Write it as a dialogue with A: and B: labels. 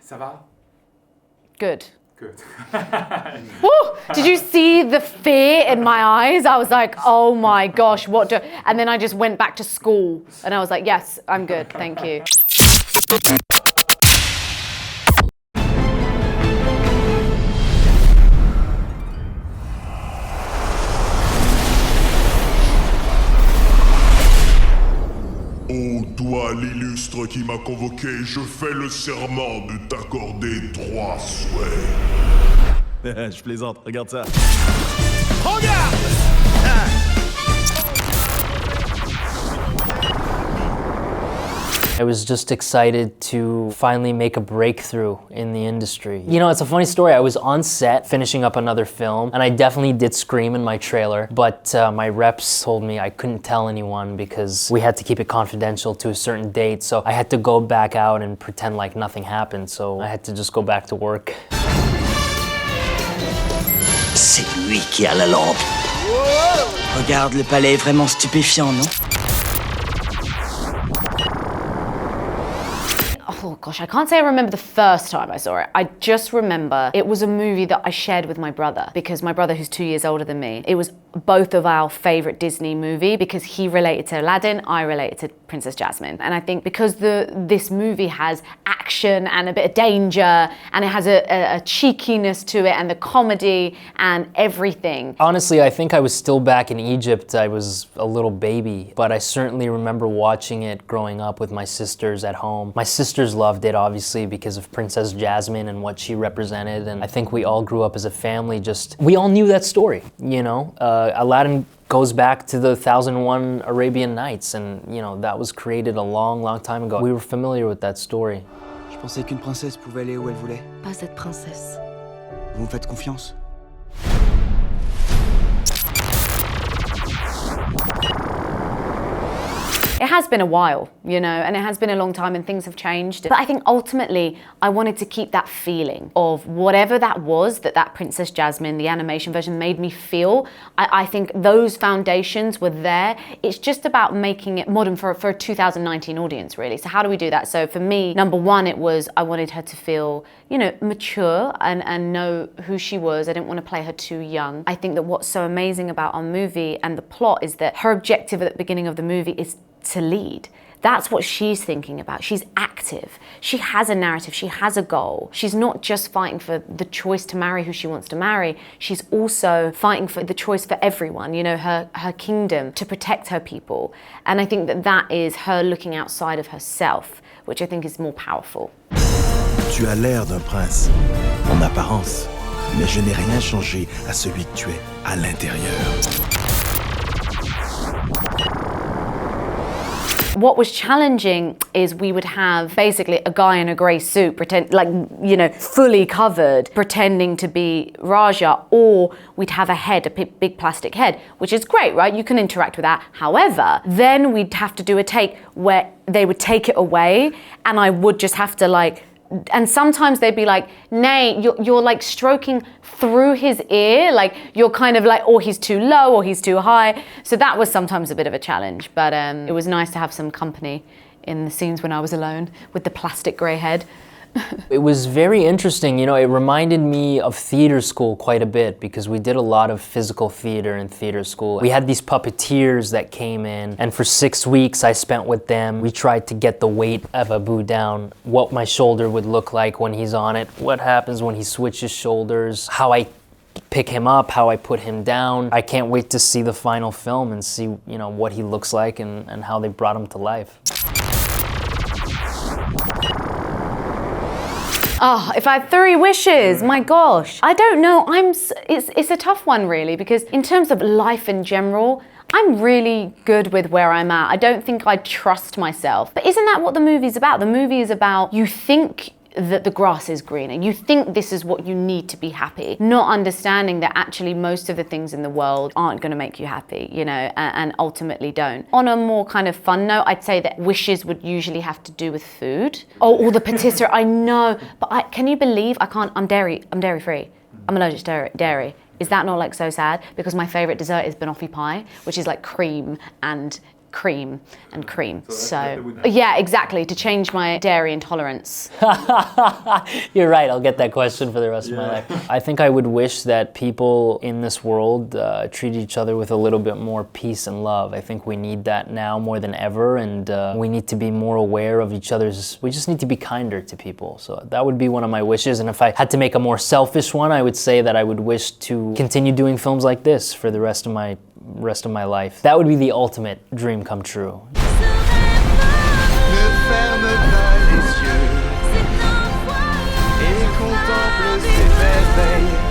A: Ça va?
B: Good.
A: Good.
B: Woo! Did you see the fear in my eyes? I was like, oh my gosh, what do... And then I just went back to school and I was like, yes, I'm good, thank you.
C: Ô toi l'illustre qui m'a convoqué, je fais le serment de t'accorder 3 souhaits.
D: Je plaisante, regarde ça.
E: I was just excited to finally make a breakthrough in the industry. You know, it's a funny story. I was on set finishing up another film, and I definitely did scream in my trailer, but my reps told me I couldn't tell anyone because we had to keep it confidential to a certain date, so I had to go back out and pretend like nothing happened, so I had to just go back to work.
F: C'est lui qui a la lampe. Regarde, le palais est vraiment stupéfiant, non?
B: Oh gosh, I can't say I remember the first time I saw it. I just remember it was a movie that I shared with my brother because my brother, who's 2 years older than me, it was both of our favorite Disney movie because he related to Aladdin, I related to Princess Jasmine. And I think because this movie has action and a bit of danger and it has a cheekiness to it and the comedy and everything.
E: Honestly, I think I was still back in Egypt. I was a little baby, but I certainly remember watching it growing up with my sisters at home. My sisters loved it, obviously, because of Princess Jasmine and what she represented. And I think we all grew up as a family we all knew that story, you know? Aladdin goes back to the 1001 Arabian Nights, and you know, that was created a long, long time ago. We were familiar with that story.
F: Je pensais qu'une princesse pouvait aller où elle voulait.
G: Pas cette princesse.
F: Vous me faites confiance?
B: It has been a while, you know, and it has been a long time and things have changed. But I think ultimately I wanted to keep that feeling of whatever that was that Princess Jasmine, the animation version, made me feel. I think those foundations were there. It's just about making it modern for a 2019 audience, really. So how do we do that? So for me, number one, it was I wanted her to feel, you know, mature and know who she was. I didn't want to play her too young. I think that what's so amazing about our movie and the plot is that her objective at the beginning of the movie is to lead. That's what she's thinking about. She's active. She has a narrative. She has a goal. She's not just fighting for the choice to marry who she wants to marry. She's also fighting for the choice for everyone, you know, her kingdom, to protect her people. And I think that is her looking outside of herself, which I think is more powerful.
D: Tu as l'air d'un prince, en apparence, mais je n'ai rien changé à celui que tu es à l'intérieur.
B: What was challenging is we would have basically a guy in a grey suit, fully covered, pretending to be Raja, or we'd have a head, a big plastic head, which is great, right? You can interact with that. However, then we'd have to do a take where they would take it away and I would just have to and sometimes they'd be like, nay, you're like stroking through his ear, like you're kind of like, or he's too low or he's too high. So that was sometimes a bit of a challenge, but it was nice to have some company in the scenes when I was alone with the plastic grey head.
E: It was very interesting, you know, it reminded me of theater school quite a bit because we did a lot of physical theater in theater school. We had these puppeteers that came in, and for 6 weeks I spent with them. We tried to get the weight of Abu down, what my shoulder would look like when he's on it, what happens when he switches shoulders, how I pick him up, how I put him down. I can't wait to see the final film and see, you know, what he looks like and how they brought him to life.
B: Oh, if I had 3 wishes, my gosh. I don't know, it's a tough one really, because in terms of life in general, I'm really good with where I'm at. I don't think I trust myself. But isn't that what the movie's about? The movie is about you think that the grass is greener. You think this is what you need to be happy, not understanding that actually most of the things in the world aren't going to make you happy, you know, and ultimately don't. On a more kind of fun note, I'd say that wishes would usually have to do with food. Oh, or the patisserie, I know, but can you believe I'm dairy free. I'm allergic to dairy. Is that not like so sad? Because my favorite dessert is banoffee pie, which is like cream and cream and cream. So yeah, exactly, to change my dairy intolerance.
E: You're right, I'll get that question for the rest of my life. I think I would wish that people in this world treat each other with a little bit more peace and love. I think we need that now more than ever, and we need to be more aware of each other's, we just need to be kinder to people. So that would be one of my wishes, and if I had to make a more selfish one, I would say that I would wish to continue doing films like this for the rest of my life. That would be the ultimate dream come true.
A: Ne ferme pas les yeux et contemple ces merveilles.